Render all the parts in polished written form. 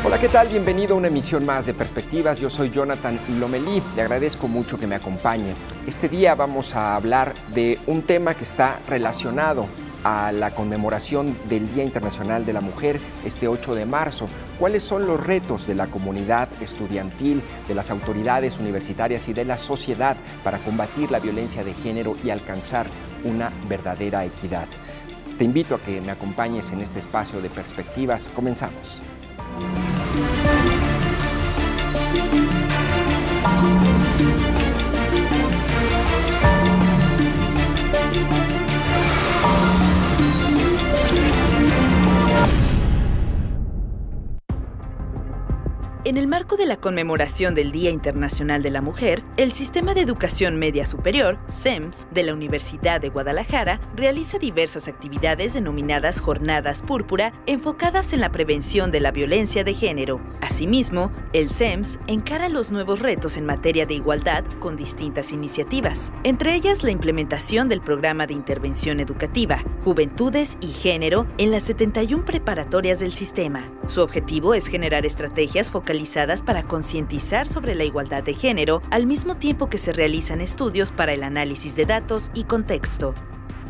Hola, ¿qué tal? Bienvenido a una emisión más de Perspectivas. Yo soy Jonathan Lomelí. Le agradezco mucho que me acompañe. Este día vamos a hablar de un tema que está relacionado a la conmemoración del Día Internacional de la Mujer este 8 de marzo. ¿Cuáles son los retos de la comunidad estudiantil, de las autoridades universitarias y de la sociedad para combatir la violencia de género y alcanzar una verdadera equidad? Te invito a que me acompañes en este espacio de Perspectivas. Comenzamos. En el marco de la conmemoración del Día Internacional de la Mujer, el Sistema de Educación Media Superior, SEMS, de la Universidad de Guadalajara, realiza diversas actividades denominadas Jornadas Púrpura, enfocadas en la prevención de la violencia de género. Asimismo, el SEMS encara los nuevos retos en materia de igualdad con distintas iniciativas, entre ellas la implementación del Programa de Intervención Educativa, Juventudes y Género en las 71 preparatorias del sistema. Su objetivo es generar estrategias focalizadas para concientizar sobre la igualdad de género, al mismo tiempo que se realizan estudios para el análisis de datos y contexto.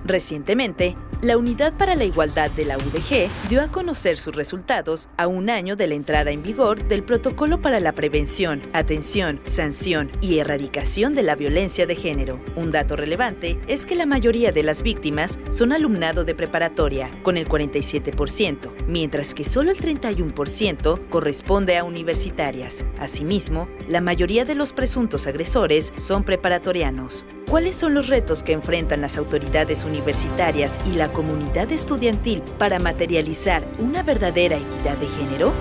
Recientemente, la Unidad para la Igualdad de la UDG dio a conocer sus resultados a un año de la entrada en vigor del Protocolo para la Prevención, Atención, Sanción y Erradicación de la Violencia de Género. Un dato relevante es que la mayoría de las víctimas son alumnado de preparatoria, con el 47%, mientras que solo el 31% corresponde a universitarias. Asimismo, la mayoría de los presuntos agresores son preparatorianos. ¿Cuáles son los retos que enfrentan las autoridades universitarias y la comunidad estudiantil para materializar una verdadera equidad de género?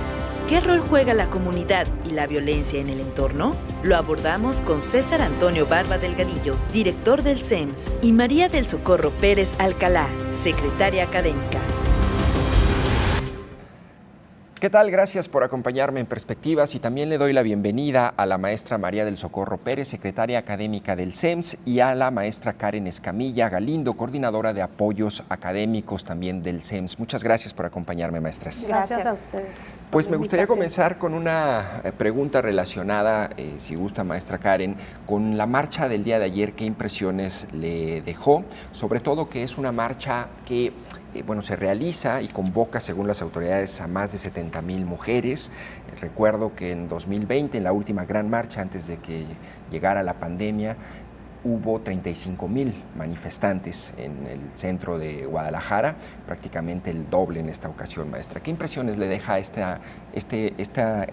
¿Qué rol juega la comunidad y la violencia en el entorno? Lo abordamos con César Antonio Barba Delgadillo, director del SEMS, y María del Socorro Pérez Alcalá, secretaria académica. ¿Qué tal? Gracias por acompañarme en Perspectivas y también le doy la bienvenida a la maestra María del Socorro Pérez, secretaria académica del SEMS, y a la maestra Karen Escamilla Galindo, coordinadora de apoyos académicos también del SEMS. Muchas gracias por acompañarme, maestras. Gracias a ustedes. Pues me gustaría comenzar con una pregunta relacionada, si gusta, maestra Karen, con la marcha del día de ayer. ¿Qué impresiones le dejó? Sobre todo que es una marcha que se realiza y convoca, según las autoridades, a más de 70,000 mujeres. Recuerdo que en 2020, en la última gran marcha antes de que llegara la pandemia, hubo 35,000 manifestantes en el centro de Guadalajara, prácticamente el doble en esta ocasión, maestra. ¿Qué impresiones le deja esta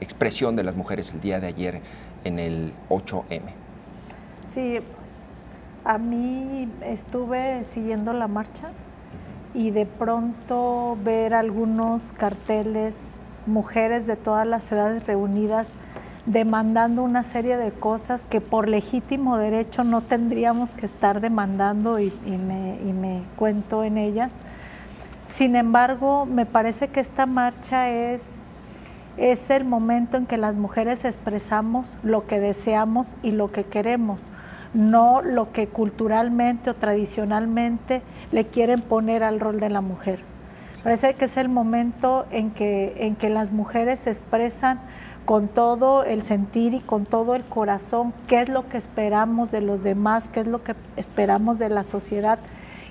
expresión de las mujeres el día de ayer en el 8M? Sí, a mí estuve siguiendo la marcha y de pronto ver algunos carteles, mujeres de todas las edades reunidas, demandando una serie de cosas que por legítimo derecho no tendríamos que estar demandando y me cuento en ellas. Sin embargo, me parece que esta marcha es el momento en que las mujeres expresamos lo que deseamos y lo que queremos, no lo que culturalmente o tradicionalmente le quieren poner al rol de la mujer. Parece que es el momento en que las mujeres expresan con todo el sentir y con todo el corazón qué es lo que esperamos de los demás, qué es lo que esperamos de la sociedad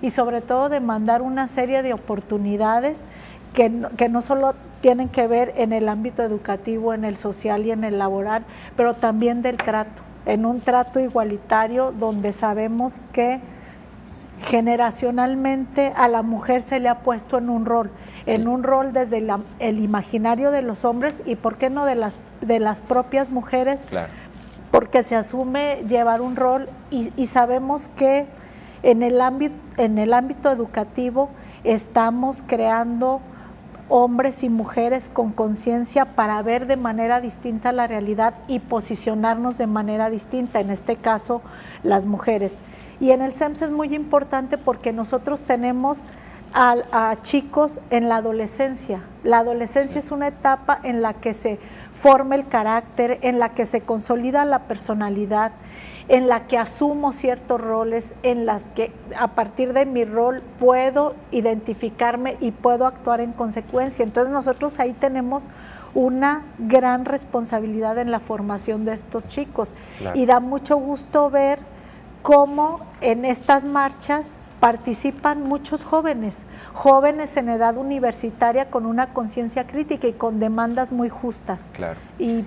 y sobre todo demandar una serie de oportunidades que no solo tienen que ver en el ámbito educativo, en el social y en el laboral, pero también del trato, en un trato igualitario donde sabemos que generacionalmente a la mujer se le ha puesto en un rol, desde el imaginario de los hombres y por qué no de las propias mujeres, claro, porque se asume llevar un rol y sabemos que en el ámbito educativo estamos creando hombres y mujeres con conciencia para ver de manera distinta la realidad y posicionarnos de manera distinta, en este caso las mujeres. Y en el SEMS es muy importante porque nosotros tenemos a chicos en la adolescencia. La adolescencia es una etapa en la que se forma el carácter, en la que se consolida la personalidad, en la que asumo ciertos roles, en las que a partir de mi rol puedo identificarme y puedo actuar en consecuencia. Entonces nosotros ahí tenemos una gran responsabilidad en la formación de estos chicos. Claro. Y da mucho gusto ver cómo en estas marchas participan muchos jóvenes en edad universitaria con una conciencia crítica y con demandas muy justas. Claro. Y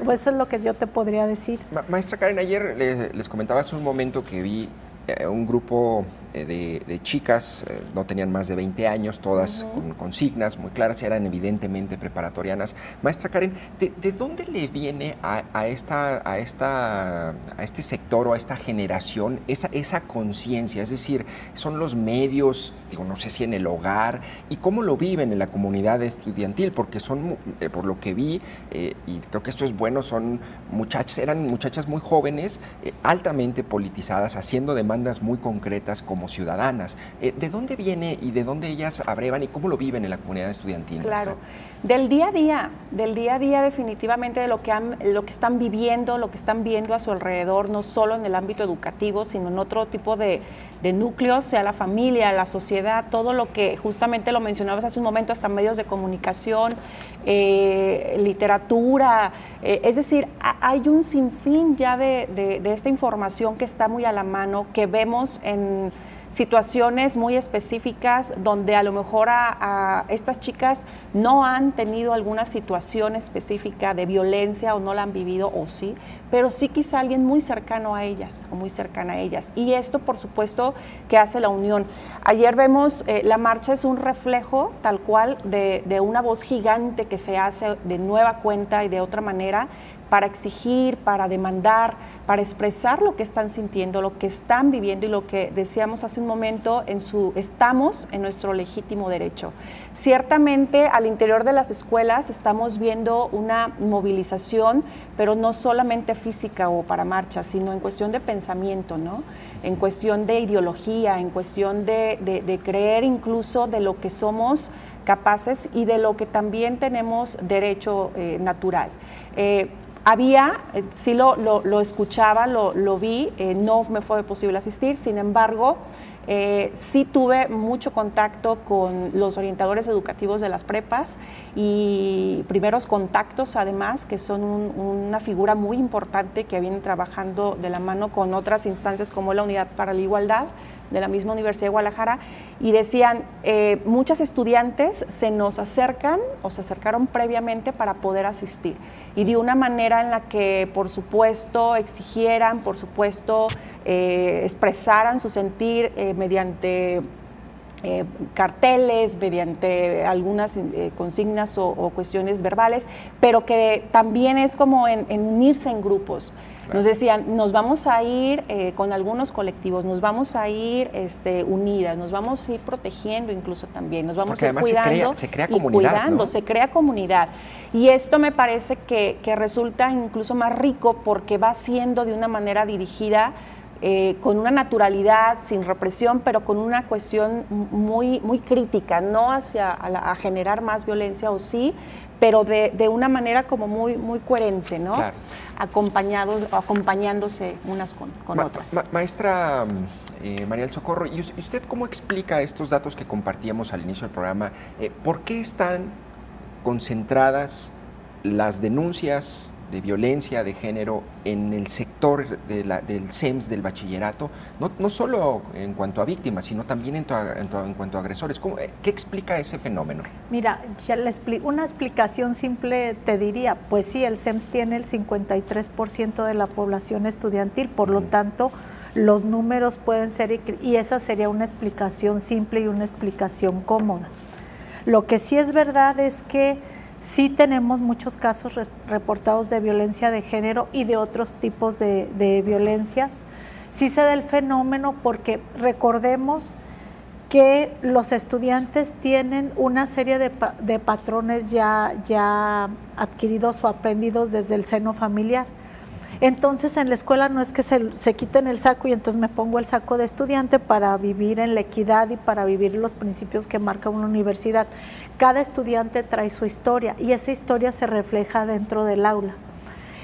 pues eso es lo que yo te podría decir. Maestra Karen, ayer les comentaba hace un momento que vi un grupo de chicas, no tenían más de 20 años, todas con consignas muy claras, eran evidentemente preparatorianas. Maestra Karen, ¿de dónde le viene a este sector o a esta generación esa conciencia? Es decir, ¿son los medios, digo, no sé si en el hogar, y cómo lo viven en la comunidad estudiantil? Porque son, por lo que vi, y creo que esto es bueno, eran muchachas muy jóvenes, altamente politizadas, haciendo demandas muy concretas como ciudadanas. ¿De dónde viene y de dónde ellas abrevan y cómo lo viven en la comunidad estudiantil? Claro, del día a día definitivamente de lo que están viviendo, lo que están viendo a su alrededor, no solo en el ámbito educativo, sino en otro tipo de núcleos, sea la familia, la sociedad, todo lo que justamente lo mencionabas hace un momento, hasta medios de comunicación, literatura, es decir, hay un sinfín ya de esta información que está muy a la mano, que vemos en situaciones muy específicas donde a lo mejor a estas chicas no han tenido alguna situación específica de violencia o no la han vivido o sí, pero sí quizá alguien muy cercano a ellas o muy cercana a ellas. Y esto, por supuesto, que hace la unión. Ayer vemos, la marcha es un reflejo tal cual de una voz gigante que se hace de nueva cuenta y de otra manera para exigir, para demandar, para expresar lo que están sintiendo, lo que están viviendo y lo que decíamos hace un momento, estamos en nuestro legítimo derecho. Ciertamente al interior de las escuelas estamos viendo una movilización, pero no solamente física o para marchas, sino en cuestión de pensamiento, ¿no? En cuestión de ideología, en cuestión de creer incluso de lo que somos capaces y de lo que también tenemos derecho natural. Sí lo escuchaba, lo vi, no me fue posible asistir, sin embargo, sí tuve mucho contacto con los orientadores educativos de las prepas y primeros contactos además, que son una figura muy importante que viene trabajando de la mano con otras instancias como la Unidad para la Igualdad de la misma Universidad de Guadalajara, y decían, muchas estudiantes se nos acercan o se acercaron previamente para poder asistir, y de una manera en la que, por supuesto, exigieran, por supuesto, expresaran su sentir mediante carteles, mediante algunas consignas o cuestiones verbales, pero que también es como en unirse en grupos. Claro. Nos decían, nos vamos a ir con algunos colectivos, nos vamos a ir unidas, nos vamos a ir protegiendo incluso también, nos vamos a ir cuidando se crea comunidad, cuidando, ¿no? Se crea comunidad. Y esto me parece que resulta incluso más rico porque va siendo de una manera dirigida, con una naturalidad, sin represión, pero con una cuestión muy, muy crítica, no a generar más violencia o sí, pero de una manera como muy, muy coherente, ¿no? Claro. Acompañándose unas con otras. Maestra María del Socorro, ¿y usted cómo explica estos datos que compartíamos al inicio del programa? ¿Por qué están concentradas las denuncias de violencia de género en el sector del SEMS, del bachillerato, no solo en cuanto a víctimas, sino también en cuanto a agresores? ¿Qué explica ese fenómeno? Mira, una explicación simple te diría, pues sí, el SEMS tiene el 53% de la población estudiantil, por lo tanto, los números pueden ser, y esa sería una explicación simple y una explicación cómoda. Lo que sí es verdad es que sí tenemos muchos casos reportados de violencia de género y de otros tipos de violencias. Sí se da el fenómeno porque recordemos que los estudiantes tienen una serie de patrones ya adquiridos o aprendidos desde el seno familiar. Entonces en la escuela no es que se quiten el saco y entonces me pongo el saco de estudiante para vivir en la equidad y para vivir los principios que marca una universidad. Cada estudiante trae su historia y esa historia se refleja dentro del aula.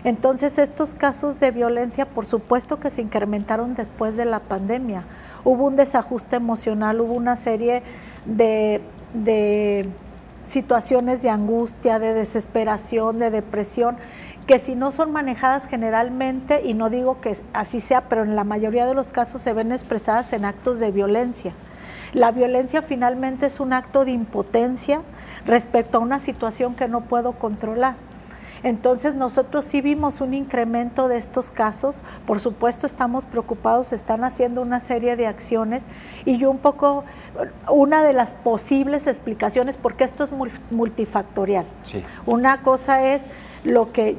Entonces, estos casos de violencia, por supuesto que se incrementaron después de la pandemia. Hubo un desajuste emocional, hubo una serie de situaciones de angustia, de desesperación, de depresión, que si no son manejadas generalmente, y no digo que así sea, pero en la mayoría de los casos se ven expresadas en actos de violencia. La violencia finalmente es un acto de impotencia respecto a una situación que no puedo controlar. Entonces nosotros sí vimos un incremento de estos casos, por supuesto estamos preocupados, están haciendo una serie de acciones y yo un poco, una de las posibles explicaciones, porque esto es multifactorial. Sí. Una cosa es lo que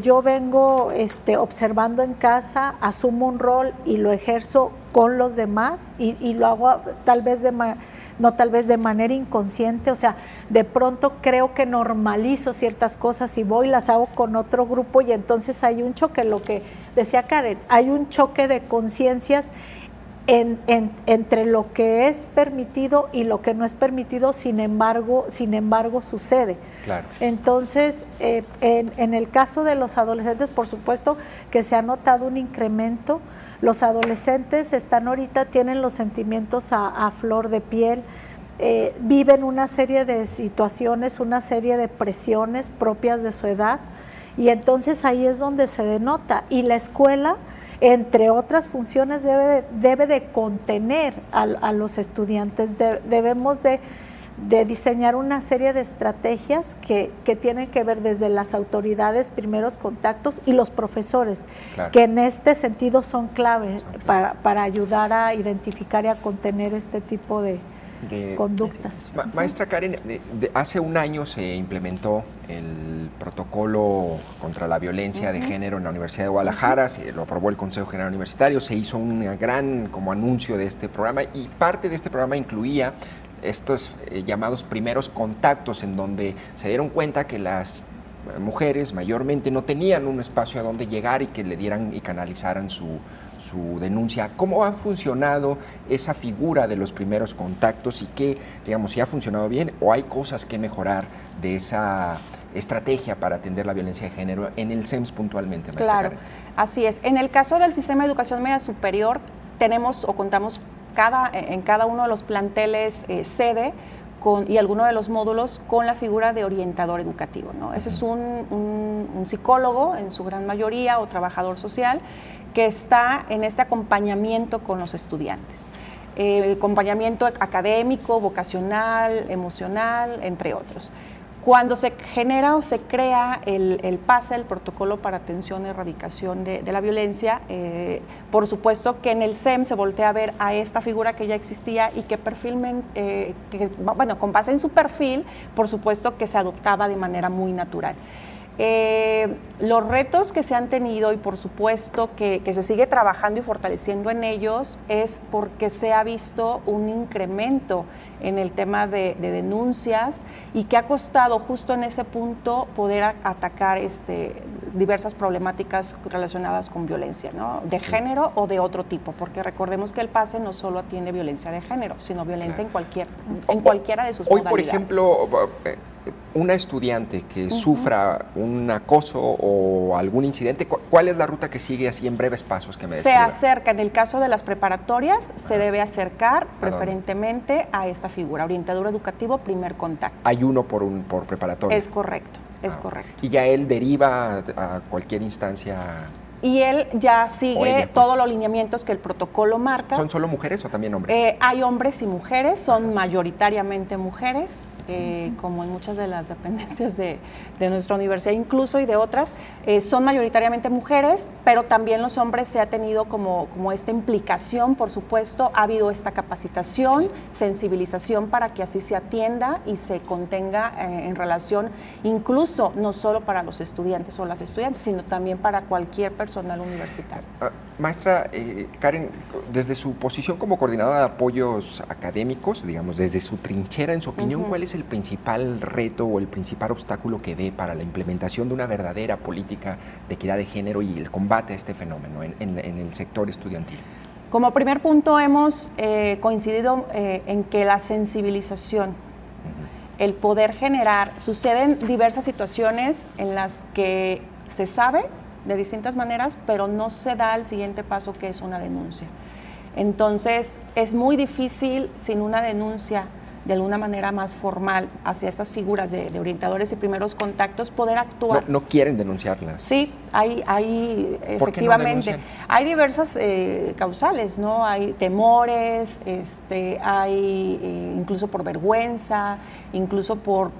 yo vengo observando en casa, asumo un rol y lo ejerzo con los demás y lo hago tal vez de manera inconsciente, o sea, de pronto creo que normalizo ciertas cosas y voy y las hago con otro grupo y entonces hay un choque, lo que decía Karen, hay un choque de conciencias entre lo que es permitido y lo que no es permitido, sin embargo sucede. Claro. Entonces, en el caso de los adolescentes, por supuesto que se ha notado un incremento. Los adolescentes tienen los sentimientos a flor de piel, viven una serie de situaciones, una serie de presiones propias de su edad, y entonces ahí es donde se denota. Y la escuela, entre otras funciones, debe de contener a los estudiantes. Debemos de diseñar una serie de estrategias que tienen que ver desde las autoridades, primeros contactos y los profesores, claro, que en este sentido son clave para ayudar a identificar y a contener este tipo de conductas. Maestra Karen, hace un año se implementó el protocolo contra la violencia de género en la Universidad de Guadalajara, lo aprobó el Consejo General Universitario, se hizo un gran anuncio de este programa y parte de este programa incluía estos llamados primeros contactos, en donde se dieron cuenta que las mujeres mayormente no tenían un espacio a donde llegar y que le dieran y canalizaran su denuncia. ¿Cómo ha funcionado esa figura de los primeros contactos y qué, digamos, si ha funcionado bien o hay cosas que mejorar de esa estrategia para atender la violencia de género en el CEMS puntualmente, maestra Claro, Karen? Así es. En el caso del Sistema de Educación Media Superior, tenemos o contamos en cada uno de los planteles sede y alguno de los módulos con la figura de orientador educativo, ¿no? Ese es un psicólogo en su gran mayoría o trabajador social que está en este acompañamiento con los estudiantes. Acompañamiento académico, vocacional, emocional, entre otros. Cuando se genera o se crea el PASE, el Protocolo para Atención y Erradicación de la Violencia, por supuesto que en el CEM se voltea a ver a esta figura que ya existía y que con base en su perfil, por supuesto que se adoptaba de manera muy natural. Los retos que se han tenido y por supuesto que se sigue trabajando y fortaleciendo en ellos es porque se ha visto un incremento en el tema de denuncias y que ha costado justo en ese punto poder atacar diversas problemáticas relacionadas con violencia, ¿no? De género o de otro tipo, porque recordemos que el PASE no solo atiende violencia de género, sino violencia en cualquiera de sus modalidades. Hoy, por ejemplo, una estudiante que sufra un acoso o algún incidente, ¿cuál es la ruta que sigue así en breves pasos que me describa? Se acerca, en el caso de las preparatorias, se debe acercar preferentemente a esta figura, orientador educativo, primer contacto. Hay uno por preparatoria. Es correcto, es correcto. Y ya él deriva a cualquier instancia. Y él ya sigue todos los lineamientos que el protocolo marca. ¿Son solo mujeres o también hombres? Hay hombres y mujeres, son mayoritariamente mujeres, como en muchas de las dependencias de nuestra universidad incluso y de otras, son mayoritariamente mujeres, pero también los hombres se ha tenido como esta implicación, por supuesto, ha habido esta capacitación, sensibilización para que así se atienda y se contenga en relación, incluso no solo para los estudiantes o las estudiantes, sino también para cualquier personal universitario. Maestra Karen, desde su posición como coordinadora de apoyos académicos, digamos, desde su trinchera, en su opinión, ¿cuál es el principal reto o el principal obstáculo que ve para la implementación de una verdadera política de equidad de género y el combate a este fenómeno en el sector estudiantil? Como primer punto hemos coincidido en que la sensibilización, el poder generar, suceden diversas situaciones en las que se sabe de distintas maneras, pero no se da el siguiente paso, que es una denuncia. Entonces, es muy difícil sin una denuncia de alguna manera más formal hacia estas figuras de orientadores y primeros contactos, poder actuar. No quieren denunciarlas. Sí, hay ¿Por qué no efectivamente, denuncian? hay diversas causales, ¿no? Hay temores, hay incluso por vergüenza, incluso por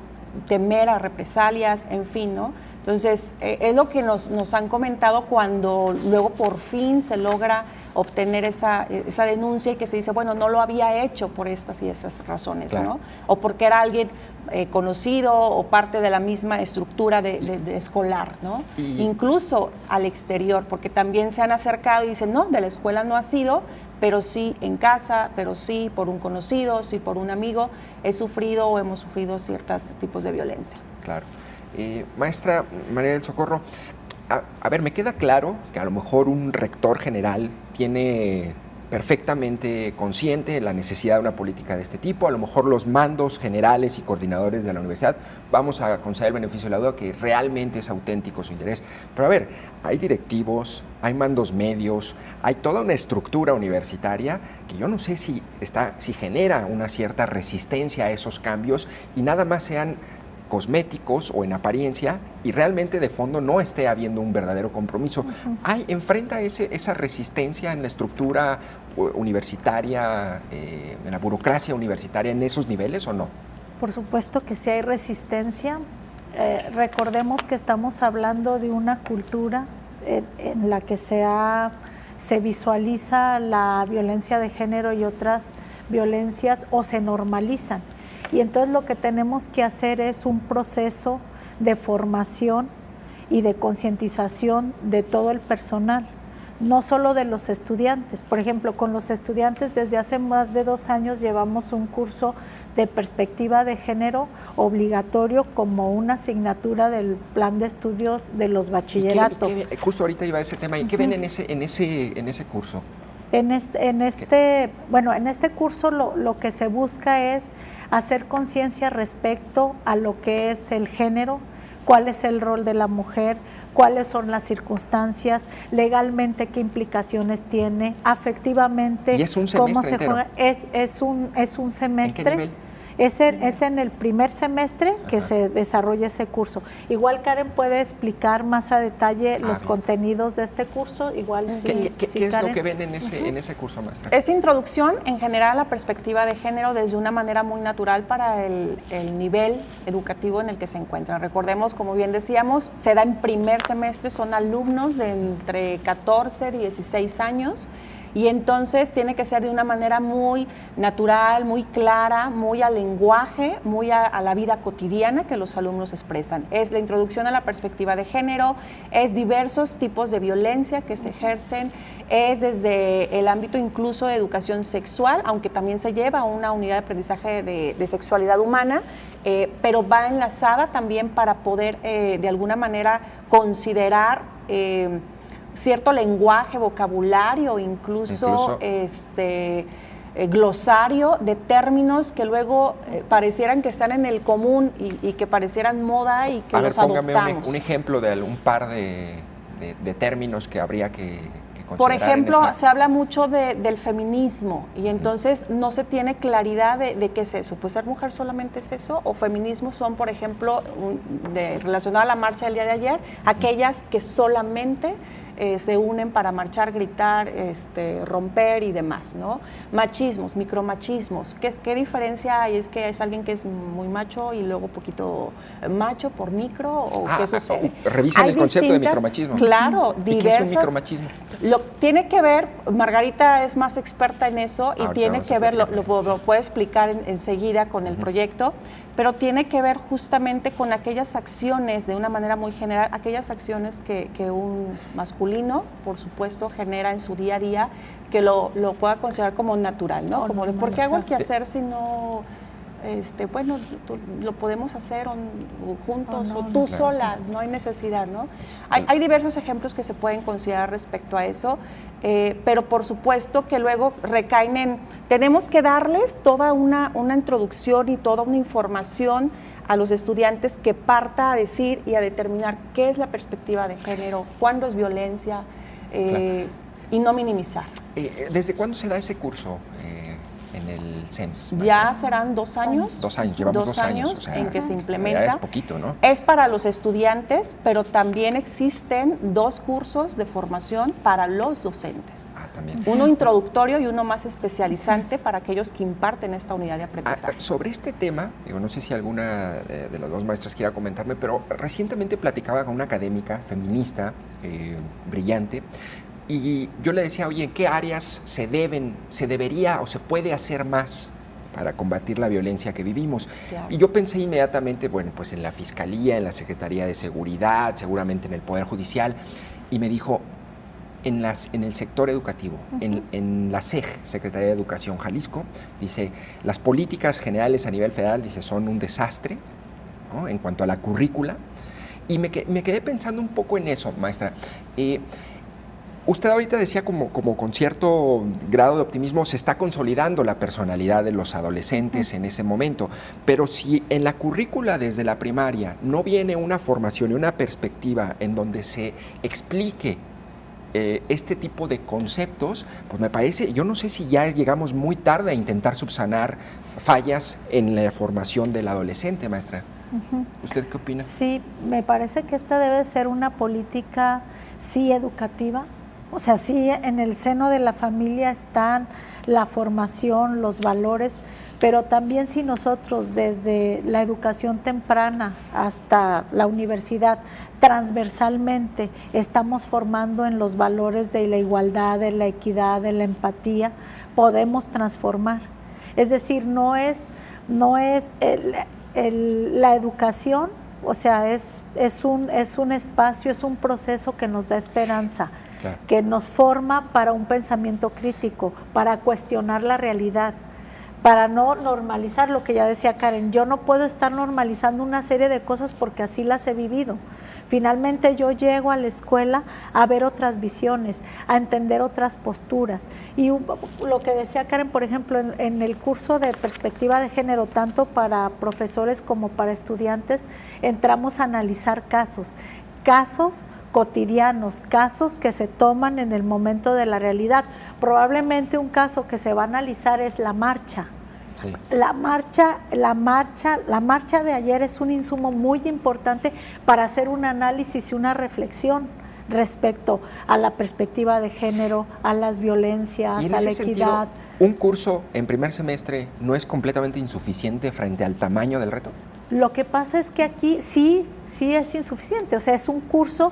temer a represalias, en fin, ¿no? Entonces, es lo que nos han comentado cuando luego por fin se logra obtener esa denuncia y que se dice, bueno, no lo había hecho por estas y estas razones, claro, ¿no? O porque era alguien conocido o parte de la misma estructura de escolar, ¿no? Incluso al exterior, porque también se han acercado y dicen, no, de la escuela no ha sido, pero sí en casa, pero sí por un conocido, sí por un amigo, he sufrido o hemos sufrido ciertos tipos de violencia. Claro. Maestra María del Socorro, a ver, me queda claro que a lo mejor un rector general tiene perfectamente consciente la necesidad de una política de este tipo. A lo mejor los mandos generales y coordinadores de la universidad, vamos a conceder el beneficio de la duda que realmente es auténtico su interés. Pero a ver, hay directivos, hay mandos medios, hay toda una estructura universitaria que yo no sé si genera una cierta resistencia a esos cambios y nada más sean cosméticos o en apariencia y realmente de fondo no esté habiendo un verdadero compromiso. ¿Enfrenta esa resistencia en la estructura universitaria, en la burocracia universitaria en esos niveles o no? Por supuesto que sí hay resistencia. Recordemos que estamos hablando de una cultura en la que se visualiza la violencia de género y otras violencias o se normalizan. Y entonces lo que tenemos que hacer es un proceso de formación y de concientización de todo el personal, no solo de los estudiantes. Por ejemplo, con los estudiantes desde hace más de 2 años llevamos un curso de perspectiva de género obligatorio como una asignatura del plan de estudios de los bachilleratos. Justo ahorita iba a ese tema. ¿Y qué ven en ese curso? En este curso lo que se busca es hacer conciencia respecto a lo que es el género, cuál es el rol de la mujer, cuáles son las circunstancias, legalmente qué implicaciones tiene, afectivamente. ¿Y es un semestre cómo se entero? juega. Es un semestre. ¿En qué nivel? Es en el primer semestre que se desarrolla ese curso. Igual Karen puede explicar más a detalle los contenidos de este curso. Igual ¿Qué es lo que ven en ese curso, maestra? Es introducción en general a la perspectiva de género desde una manera muy natural para el nivel educativo en el que se encuentran. Recordemos, como bien decíamos, se da en primer semestre, son alumnos de entre 14 y 16 años. Y entonces tiene que ser de una manera muy natural, muy clara, muy al lenguaje, muy a la vida cotidiana que los alumnos expresan. Es la introducción a la perspectiva de género, es diversos tipos de violencia que se ejercen, es desde el ámbito incluso de educación sexual, aunque también se lleva a una unidad de aprendizaje de sexualidad humana, pero va enlazada también para poder de alguna manera considerar cierto lenguaje, vocabulario, incluso glosario de términos que luego parecieran que están en el común y que parecieran moda y que los adoptamos. Póngame un ejemplo de un par de términos que habría que considerar. Por ejemplo, se habla mucho del feminismo y entonces no se tiene claridad de qué es eso. Pues ser mujer solamente es eso, o feminismo son, por ejemplo, relacionado a la marcha del día de ayer, aquellas que solamente se unen para marchar, gritar, romper y demás, ¿no? Machismos, micromachismos. ¿Qué diferencia hay? ¿Es que es alguien que es muy macho y luego poquito macho por micro? ¿O qué sucede? Revisen el concepto de micromachismo. Claro, diversas. ¿Y qué es un micromachismo? Tiene que ver, Margarita es más experta en eso y tiene que ver, lo puede explicar enseguida con el proyecto, pero tiene que ver justamente con aquellas acciones, de una manera muy general, aquellas acciones que un masculino, por supuesto, genera en su día a día, que lo pueda considerar como natural, ¿no? Como, ¿por qué hago el quehacer si no, bueno, lo podemos hacer juntos o tú sola, no hay necesidad, ¿no? Hay diversos ejemplos que se pueden considerar respecto a eso, pero por supuesto que luego recaen tenemos que darles toda una introducción y toda una información a los estudiantes que parta a decir y a determinar qué es la perspectiva de género, cuándo es violencia, y no minimizar. ¿Desde cuándo se da ese curso en el SEMS? Ya serán 2 años. 2 años, llevamos 2 años. O sea, en que se implementa. Ya es poquito, ¿no? Es para los estudiantes, pero también existen 2 cursos de formación para los docentes. También. Uno introductorio y uno más especializante para aquellos que imparten esta unidad de aprendizaje. Sobre este tema, no sé si alguna de las 2 maestras quiera comentarme, pero recientemente platicaba con una académica feminista brillante y yo le decía, oye, ¿en qué áreas se debería o se puede hacer más para combatir la violencia que vivimos? Claro. Y yo pensé inmediatamente, bueno, pues en la Fiscalía, en la Secretaría de Seguridad, seguramente en el Poder Judicial, y me dijo, en el sector educativo, en la SEG, Secretaría de Educación Jalisco, dice, las políticas generales a nivel federal, dice, son un desastre, ¿no?, en cuanto a la currícula, y me quedé pensando un poco en eso, maestra. Usted ahorita decía como con cierto grado de optimismo se está consolidando la personalidad de los adolescentes en ese momento, pero si en la currícula desde la primaria no viene una formación y una perspectiva en donde se explique este tipo de conceptos, pues me parece, yo no sé si ya llegamos muy tarde a intentar subsanar fallas en la formación del adolescente, maestra. ¿Usted qué opina? Sí, me parece que esta debe ser una política, sí, educativa. O sea, sí, en el seno de la familia están la formación, los valores, pero también si nosotros desde la educación temprana hasta la universidad transversalmente estamos formando en los valores de la igualdad, de la equidad, de la empatía, podemos transformar. Es decir, no es la educación, o sea, es un espacio, es un proceso que nos da esperanza. Claro. Que nos forma para un pensamiento crítico, para cuestionar la realidad, para no normalizar lo que ya decía Karen. Yo no puedo estar normalizando una serie de cosas porque así las he vivido. Finalmente yo llego a la escuela a ver otras visiones, a entender otras posturas. Y lo que decía Karen, por ejemplo, en el curso de perspectiva de género, tanto para profesores como para estudiantes, entramos a analizar casos cotidianos, casos que se toman en el momento de la realidad. Probablemente un caso que se va a analizar es la marcha. Sí. La marcha de ayer es un insumo muy importante para hacer un análisis y una reflexión respecto a la perspectiva de género, a las violencias, a la equidad. ¿Un curso en primer semestre no es completamente insuficiente frente al tamaño del reto? Lo que pasa es que aquí sí es insuficiente, o sea, es un curso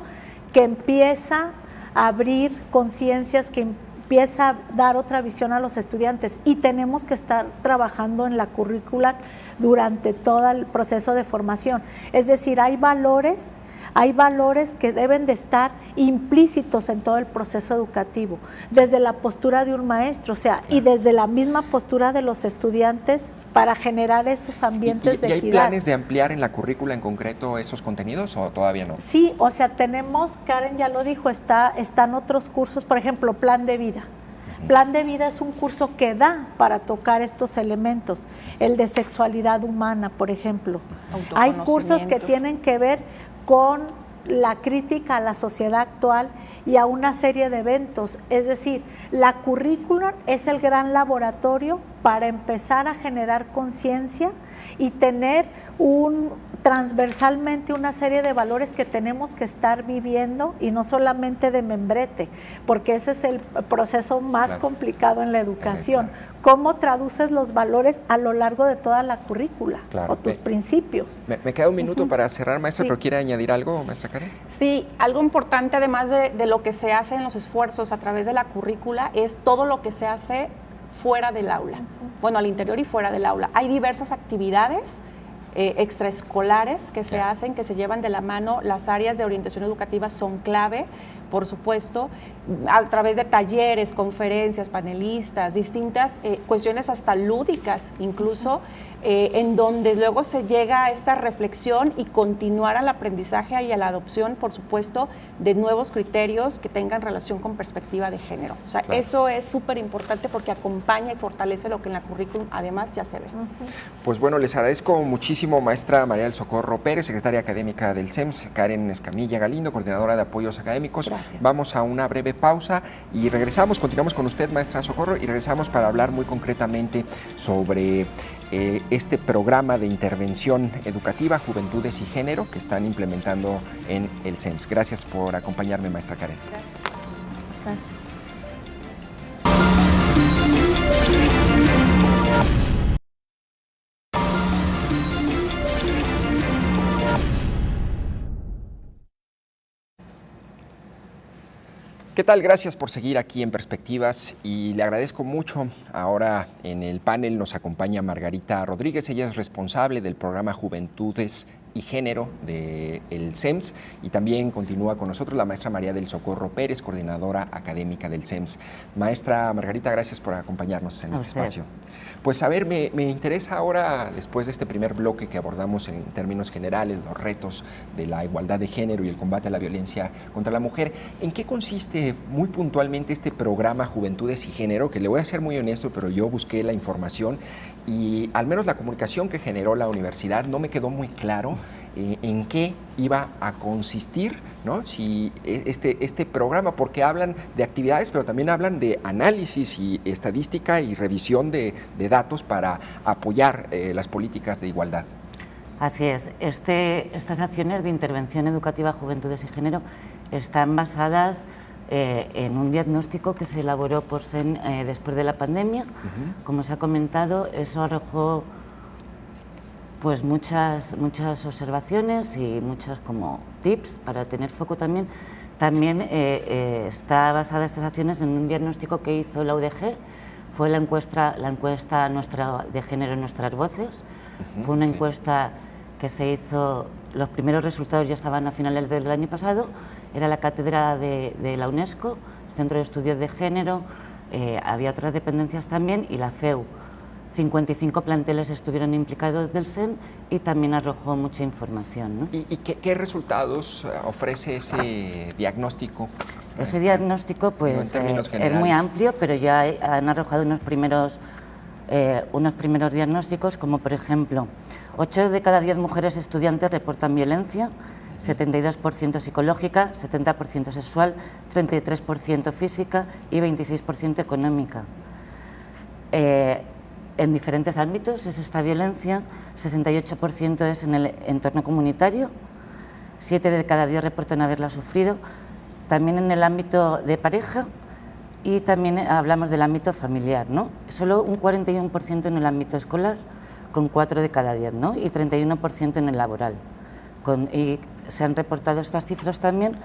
que empieza a abrir conciencias, que empieza a dar otra visión a los estudiantes y tenemos que estar trabajando en la currícula durante todo el proceso de formación. Es decir, hay valores que deben de estar implícitos en todo el proceso educativo, desde la postura de un maestro, o sea, y desde la misma postura de los estudiantes para generar esos ambientes de equidad. ¿Y hay planes de ampliar en la currícula en concreto esos contenidos o todavía no? Sí, o sea, tenemos, Karen ya lo dijo, están otros cursos, por ejemplo, Plan de Vida. Plan de Vida es un curso que da para tocar estos elementos, el de sexualidad humana, por ejemplo. Hay cursos que tienen que ver con la crítica a la sociedad actual y a una serie de eventos. Es decir, la currícula es el gran laboratorio para empezar a generar conciencia y tener transversalmente una serie de valores que tenemos que estar viviendo y no solamente de membrete, porque ese es el proceso más complicado en la educación. ¿Cómo traduces los valores a lo largo de toda la currícula o tus principios? Me queda un minuto para cerrar, maestra, pero ¿quiere añadir algo, maestra Karen? Sí, algo importante además de lo que se hace en los esfuerzos a través de la currícula es todo lo que se hace fuera del aula, bueno, al interior y fuera del aula. Hay diversas actividades extraescolares que se hacen, que se llevan de la mano. Las áreas de orientación educativa son clave, por supuesto, a través de talleres, conferencias, panelistas, distintas cuestiones hasta lúdicas incluso, en donde luego se llega a esta reflexión y continuar al aprendizaje y a la adopción, por supuesto, de nuevos criterios que tengan relación con perspectiva de género. O sea, claro. Eso es súper importante porque acompaña y fortalece lo que en la currículum además ya se ve. Pues bueno, les agradezco muchísimo, maestra María del Socorro Pérez, secretaria académica del CEMS, Karen Escamilla Galindo, coordinadora de apoyos académicos. Gracias. Vamos a una breve pausa y continuamos con usted, maestra Socorro, y regresamos para hablar muy concretamente sobre este programa de intervención educativa, Juventudes y Género, que están implementando en el CEMS. Gracias por acompañarme, maestra Karen. Gracias. ¿Qué tal? Gracias por seguir aquí en Perspectivas y le agradezco mucho. Ahora en el panel nos acompaña Margarita Rodríguez, ella es responsable del programa Juventudes y Género del CEMS, y también continúa con nosotros la maestra María del Socorro Pérez, coordinadora académica del CEMS. Maestra Margarita, gracias por acompañarnos en este espacio. Pues a ver, me interesa ahora, después de este primer bloque que abordamos en términos generales, los retos de la igualdad de género y el combate a la violencia contra la mujer, ¿en qué consiste muy puntualmente este programa Juventudes y Género? Que le voy a ser muy honesto, pero yo busqué la información y al menos la comunicación que generó la universidad no me quedó muy claro en qué iba a consistir, ¿no? Si este programa, porque hablan de actividades, pero también hablan de análisis y estadística y revisión de datos para apoyar las políticas de igualdad. Así es. Estas acciones de intervención educativa, Juventudes y Género están basadas en un diagnóstico que se elaboró por SEN después de la pandemia. Como se ha comentado, eso arrojó pues muchas observaciones y muchos como tips para tener foco también. También está basada estas acciones en un diagnóstico que hizo la UDG, fue la encuesta nuestra de género en nuestras voces. Fue una encuesta que se hizo, los primeros resultados ya estaban a finales del año pasado, era la cátedra de la UNESCO, Centro de Estudios de Género, había otras dependencias también y la FEU. 55 planteles estuvieron implicados del SEN y también arrojó mucha información, ¿no? ¿Y qué resultados ofrece ese diagnóstico? Ese diagnóstico pues, es muy amplio, pero ya han arrojado unos primeros diagnósticos, como por ejemplo, 8 de cada 10 mujeres estudiantes reportan violencia, 72% psicológica, 70% sexual, 33% física y 26% económica. En diferentes ámbitos es esta violencia, 68% es en el entorno comunitario, 7 de cada 10 reportan haberla sufrido, también en el ámbito de pareja y también hablamos del ámbito familiar, ¿no? Solo un 41% en el ámbito escolar, con 4 de cada 10, ¿no? Y 31% en el laboral. Y se han reportado estas cifras también.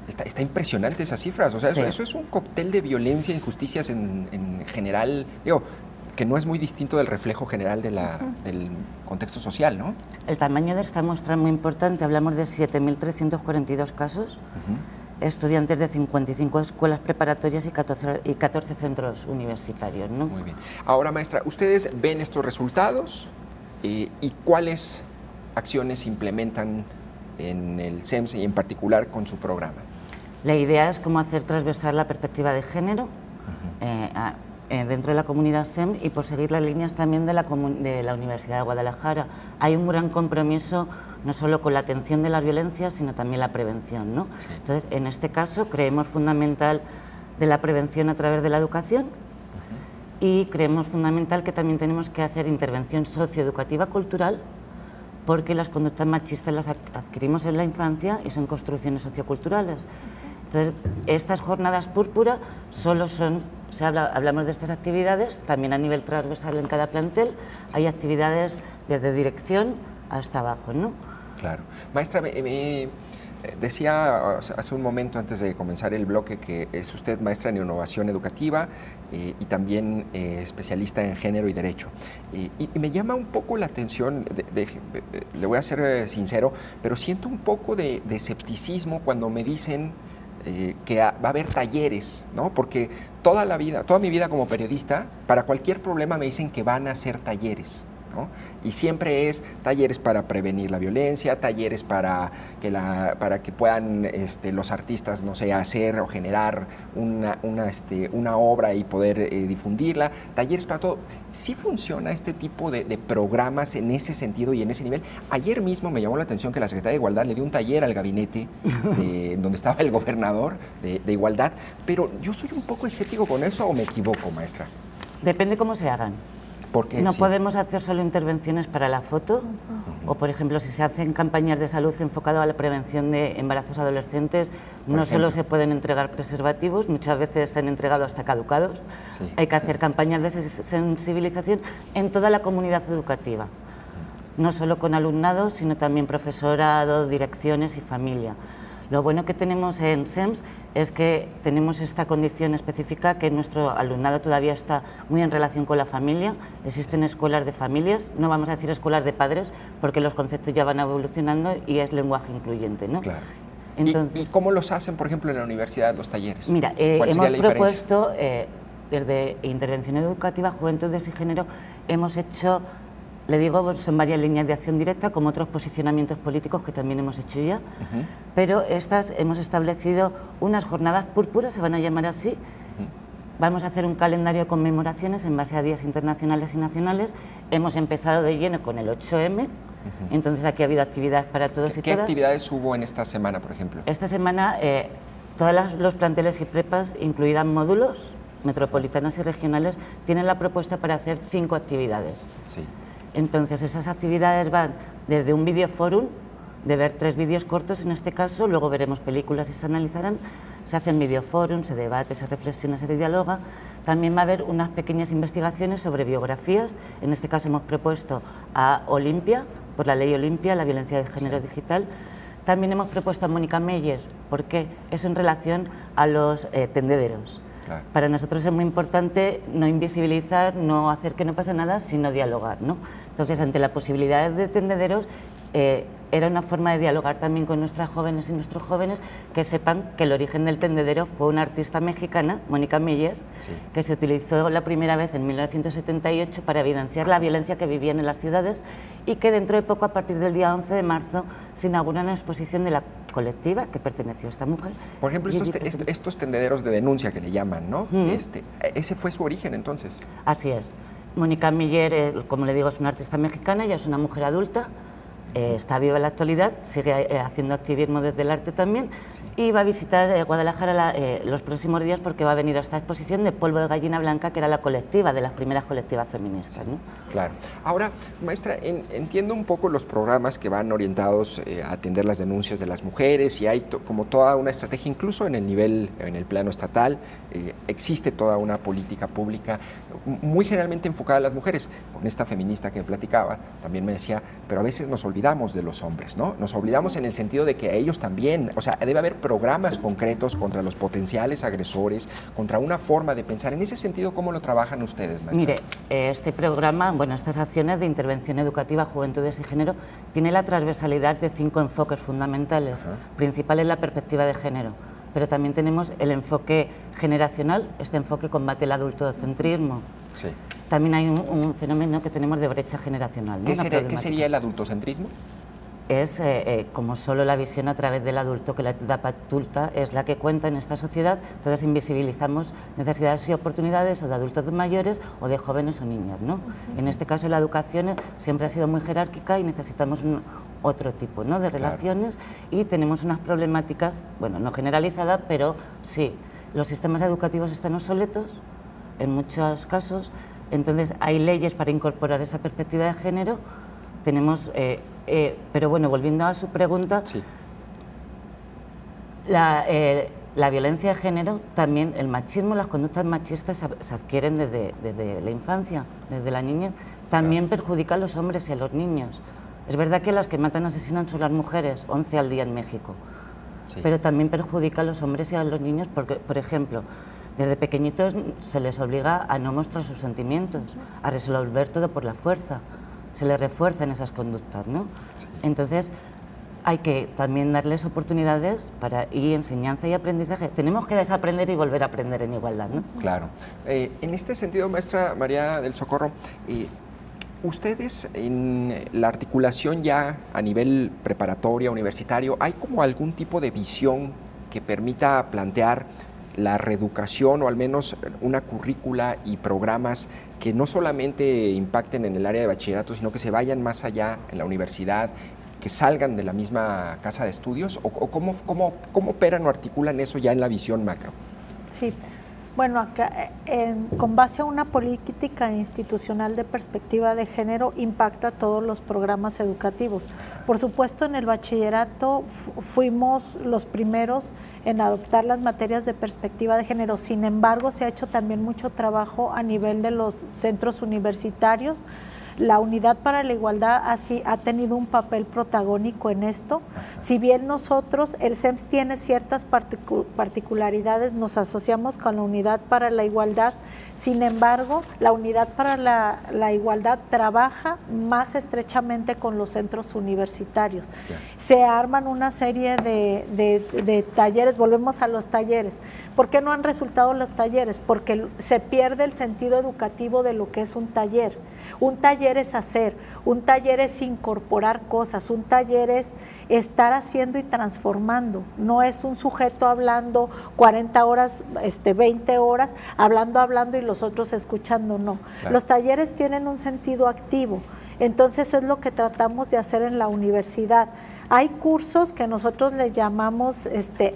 Está impresionante esas cifras, o sea, sí. Eso es un cóctel de violencia e injusticias en general, digo, que no es muy distinto del reflejo general de del contexto social, ¿no? El tamaño de esta muestra es muy importante, hablamos de 7.342 casos, estudiantes de 55 escuelas preparatorias y 14 centros universitarios, ¿no? Muy bien. Ahora, maestra, ¿ustedes ven estos resultados y cuáles acciones implementan en el CEMS y en particular con su programa? La idea es cómo hacer transversal la perspectiva de género dentro de la comunidad SEM y por seguir las líneas también de la Universidad de Guadalajara. Hay un gran compromiso no solo con la atención de las violencias, sino también la prevención, ¿no? Sí. Entonces, en este caso, creemos fundamental de la prevención a través de la educación y creemos fundamental que también tenemos que hacer intervención socioeducativa cultural, porque las conductas machistas las adquirimos en la infancia y son construcciones socioculturales. Entonces, estas jornadas púrpura solo son, hablamos de estas actividades, también a nivel transversal en cada plantel, hay actividades desde dirección hasta abajo, ¿no? Claro. Maestra, decía hace un momento antes de comenzar el bloque que es usted maestra en innovación educativa y también especialista en género y derecho. Y me llama un poco la atención, le voy a ser sincero, pero siento un poco de escepticismo cuando me dicen que va a haber talleres, ¿no? Porque toda mi vida como periodista, para cualquier problema me dicen que van a hacer talleres, ¿no? Y siempre es talleres para prevenir la violencia, talleres para que puedan los artistas, no sé, hacer o generar una obra y poder difundirla, talleres para todo. ¿Sí funciona este tipo de programas en ese sentido y en ese nivel? Ayer mismo me llamó la atención que la Secretaría de Igualdad le dio un taller al gabinete donde estaba el gobernador de Igualdad, pero yo soy un poco escéptico con eso, ¿o me equivoco, maestra? Depende cómo se hagan. Porque no podemos hacer solo intervenciones para la foto, o por ejemplo, si se hacen campañas de salud enfocadas a la prevención de embarazos adolescentes, no solo se pueden entregar preservativos, muchas veces se han entregado hasta caducados. Sí. Hay que hacer campañas de sensibilización en toda la comunidad educativa, no solo con alumnado, sino también profesorado, direcciones y familia. Lo bueno que tenemos en SEMS es que tenemos esta condición específica, que nuestro alumnado todavía está muy en relación con la familia. Existen escuelas de familias, no vamos a decir escuelas de padres, porque los conceptos ya van evolucionando y es lenguaje incluyente, ¿no? Claro. Entonces, ¿Y cómo los hacen, por ejemplo, en la universidad, los talleres? Mira, hemos propuesto, desde Intervención Educativa, Juventudes y Género, hemos hecho... Le digo, son varias líneas de acción directa, como otros posicionamientos políticos que también hemos hecho ya, pero estas hemos establecido unas jornadas púrpuras, se van a llamar así. Vamos a hacer un calendario de conmemoraciones en base a días internacionales y nacionales. Hemos empezado de lleno con el 8M, entonces aquí ha habido actividades para todos y todas. ¿Qué actividades hubo en esta semana, por ejemplo? Esta semana, todos los planteles y prepas, incluidas módulos metropolitanos y regionales, tienen la propuesta para hacer 5 actividades. Sí. Entonces, esas actividades van desde un videoforum, de ver 3 vídeos cortos en este caso, luego veremos películas y se analizarán, se hacen videoforums, se debate, se reflexiona, se dialoga. También va a haber unas pequeñas investigaciones sobre biografías, en este caso hemos propuesto a Olimpia, por la ley Olimpia, la violencia de género digital. También hemos propuesto a Mónica Meyer, porque es en relación a los tendederos. Claro. Para nosotros es muy importante no invisibilizar, no hacer que no pase nada, sino dialogar, ¿no? Entonces, ante la posibilidad de tendederos, era una forma de dialogar también con nuestras jóvenes y nuestros jóvenes, que sepan que el origen del tendedero fue una artista mexicana, Mónica Meyer, sí, que se utilizó la primera vez en 1978 para evidenciar la violencia que vivían en las ciudades, y que dentro de poco, a partir del día 11 de marzo, se inaugura una exposición de la colectiva que perteneció a esta mujer. Por ejemplo, estos tendederos de denuncia que le llaman, ¿no? Ese fue su origen, entonces. Así es. Mónica Meyer, como le digo, es una artista mexicana, ya es una mujer adulta, está viva en la actualidad, sigue haciendo activismo desde el arte también, y va a visitar Guadalajara los próximos días, porque va a venir a esta exposición de Polvo de Gallina Blanca, que era la colectiva, de las primeras colectivas feministas, ¿no? Claro. Ahora, maestra, entiendo un poco los programas que van orientados a atender las denuncias de las mujeres, y hay como toda una estrategia, incluso en el plano estatal, existe toda una política pública muy generalmente enfocada a las mujeres. Con esta feminista que me platicaba, también me decía, pero a veces nos olvidamos de los hombres, ¿no? Nos olvidamos en el sentido de que a ellos también, o sea, debe haber programas concretos contra los potenciales agresores, contra una forma de pensar. En ese sentido, ¿cómo lo trabajan ustedes, maestra? Mire, este programa, bueno, estas acciones de intervención educativa, juventudes y género, tiene la transversalidad de 5 enfoques fundamentales. Principal es la perspectiva de género, pero también tenemos el enfoque generacional, este enfoque combate el adultocentrismo. Sí. También hay un fenómeno que tenemos de brecha generacional, ¿no? ¿Qué sería el adultocentrismo? Es como solo la visión a través del adulto, que la etapa adulta es la que cuenta en esta sociedad, entonces invisibilizamos necesidades y oportunidades o de adultos mayores o de jóvenes o niños, ¿no? En este caso la educación siempre ha sido muy jerárquica y necesitamos otro tipo, ¿no?, de relaciones, y tenemos unas problemáticas, bueno, no generalizadas, pero sí, los sistemas educativos están obsoletos en muchos casos, entonces hay leyes para incorporar esa perspectiva de género, tenemos... pero bueno, volviendo a su pregunta, sí, la violencia de género, también el machismo, las conductas machistas se adquieren desde la infancia, desde la niñez, también perjudica a los hombres y a los niños. Es verdad que las que matan y asesinan son las mujeres, 11 al día en México, sí, pero también perjudica a los hombres y a los niños porque, por ejemplo, desde pequeñitos se les obliga a no mostrar sus sentimientos, a resolver todo por la fuerza. Se les refuerzan esas conductas, ¿no? Sí. Entonces, hay que también darles oportunidades y enseñanza y aprendizaje. Tenemos que desaprender y volver a aprender en igualdad, ¿no? Claro. En este sentido, maestra María del Socorro, Ustedes en la articulación ya a nivel preparatoria, universitario, ¿hay como algún tipo de visión que permita plantear la reeducación o al menos una currícula y programas que no solamente impacten en el área de bachillerato, sino que se vayan más allá en la universidad, que salgan de la misma casa de estudios? ¿O cómo operan o articulan eso ya en la visión macro? Sí, bueno, acá, con base a una política institucional de perspectiva de género, impacta todos los programas educativos. Por supuesto, en el bachillerato fuimos los primeros en adoptar las materias de perspectiva de género. Sin embargo, se ha hecho también mucho trabajo a nivel de los centros universitarios. La Unidad para la Igualdad ha tenido un papel protagónico en esto. Si bien nosotros, el CEMS tiene ciertas particularidades, nos asociamos con la Unidad para la Igualdad. Sin embargo, la Unidad para la Igualdad trabaja más estrechamente con los centros universitarios. Se arman una serie de talleres, volvemos a los talleres. ¿Por qué no han resultado los talleres? Porque se pierde el sentido educativo de lo que es un taller. Un taller es hacer, un taller es incorporar cosas, un taller es estar haciendo y transformando. No es un sujeto hablando 40 horas, 20 horas, hablando y los otros escuchando, no. Claro. Los talleres tienen un sentido activo, entonces es lo que tratamos de hacer en la universidad. Hay cursos que nosotros le llamamos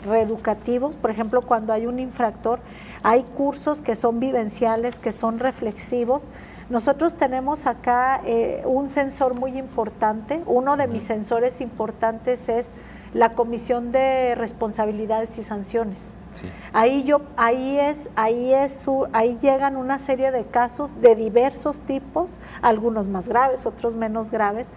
reeducativos, por ejemplo, cuando hay un infractor, hay cursos que son vivenciales, que son reflexivos. Nosotros tenemos acá un sensor muy importante. Uno de mis sensores importantes es la Comisión de Responsabilidades y Sanciones. Sí. Ahí llegan una serie de casos de diversos tipos, algunos más graves, otros menos graves,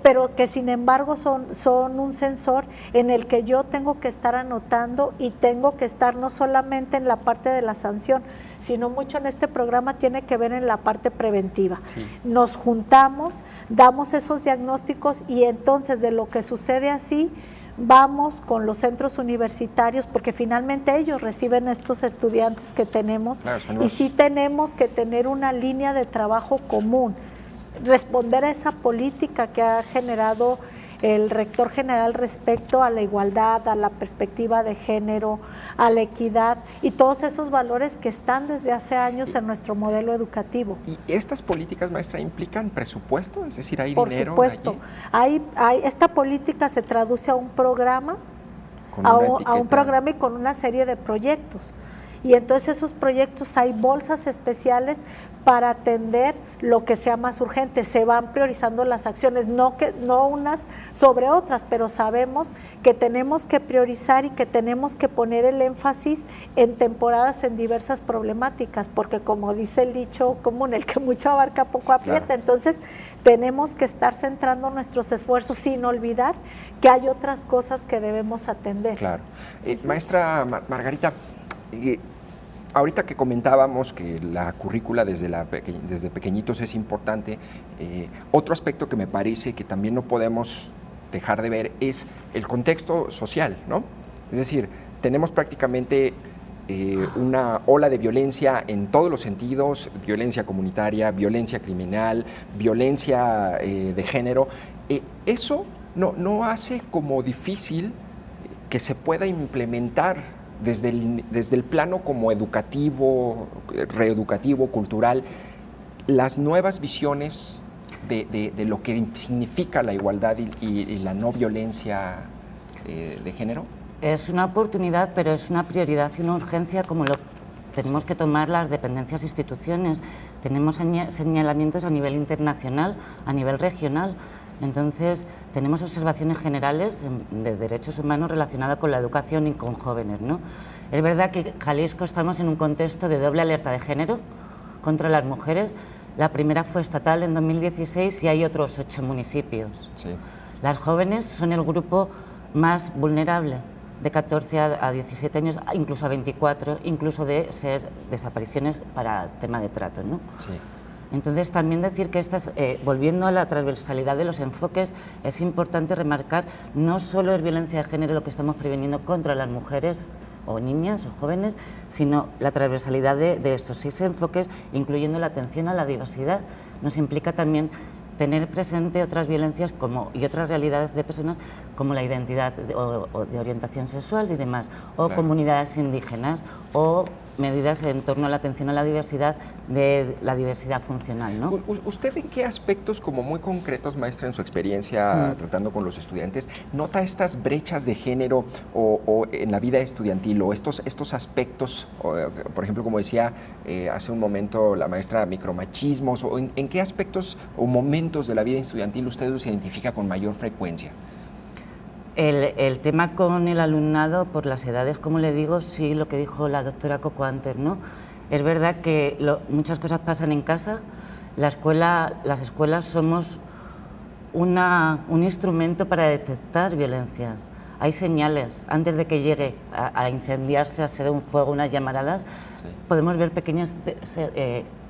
pero que sin embargo son un sensor en el que yo tengo que estar anotando y tengo que estar no solamente en la parte de la sanción, sino mucho en este programa tiene que ver en la parte preventiva. Sí. Nos juntamos, damos esos diagnósticos y entonces de lo que sucede así, vamos con los centros universitarios porque finalmente ellos reciben estos estudiantes que tenemos, claro, y sí tenemos que tener una línea de trabajo común, responder a esa política que ha generado el rector general respecto a la igualdad, a la perspectiva de género, a la equidad y todos esos valores que están desde hace años en nuestro modelo educativo. ¿Y estas políticas, maestra, implican presupuesto? Es decir, ¿hay dinero? Por supuesto. Esta política se traduce a un programa, a un programa y con una serie de proyectos. Y entonces esos proyectos hay bolsas especiales para atender lo que sea más urgente. Se van priorizando las acciones, no unas sobre otras, pero sabemos que tenemos que priorizar y que tenemos que poner el énfasis en temporadas en diversas problemáticas, porque como dice el dicho común, el que mucho abarca poco aprieta. Claro. Entonces tenemos que estar centrando nuestros esfuerzos sin olvidar que hay otras cosas que debemos atender. Claro. Maestra Margarita, ahorita que comentábamos que la currícula desde pequeñitos es importante, otro aspecto que me parece que también no podemos dejar de ver es el contexto social, ¿no? Es decir, tenemos prácticamente una ola de violencia en todos los sentidos, violencia comunitaria, violencia criminal, violencia de género. Eso no hace como difícil que se pueda implementar desde el plano como educativo, reeducativo, cultural, las nuevas visiones de lo que significa la igualdad y la no violencia de género? Es una oportunidad, pero es una prioridad y una urgencia como lo tenemos que tomar las dependencias e instituciones. Tenemos señalamientos a nivel internacional, a nivel regional. Entonces, tenemos observaciones generales de derechos humanos relacionadas con la educación y con jóvenes, ¿no? Es verdad que en Jalisco estamos en un contexto de doble alerta de género contra las mujeres. La primera fue estatal en 2016 y hay otros 8 municipios. Sí. Las jóvenes son el grupo más vulnerable, de 14 a 17 años, incluso a 24, incluso de ser desapariciones para tema de trato, ¿no? Sí. Entonces, también decir que volviendo a la transversalidad de los enfoques, es importante remarcar no solo es violencia de género lo que estamos preveniendo contra las mujeres o niñas o jóvenes, sino la transversalidad de estos 6 enfoques, incluyendo la atención a la diversidad. Nos implica también tener presente otras violencias y otras realidades de personas como la identidad o de orientación sexual y demás, o claro, comunidades indígenas, o medidas en torno a la atención a la diversidad, de la diversidad funcional, ¿no? ¿Usted en qué aspectos, como muy concretos, maestra, en su experiencia tratando con los estudiantes, nota estas brechas de género o en la vida estudiantil, o estos aspectos, por ejemplo, como decía hace un momento la maestra, micromachismos, o en qué aspectos o momentos de la vida estudiantil usted los identifica con mayor frecuencia? El tema con el alumnado, por las edades, como le digo, sí, lo que dijo la doctora Coco antes, ¿no? Es verdad que muchas cosas pasan en casa. Las escuelas somos un instrumento para detectar violencias. Hay señales, antes de que llegue a incendiarse, a ser un fuego, unas llamaradas, sí, podemos ver pequeñas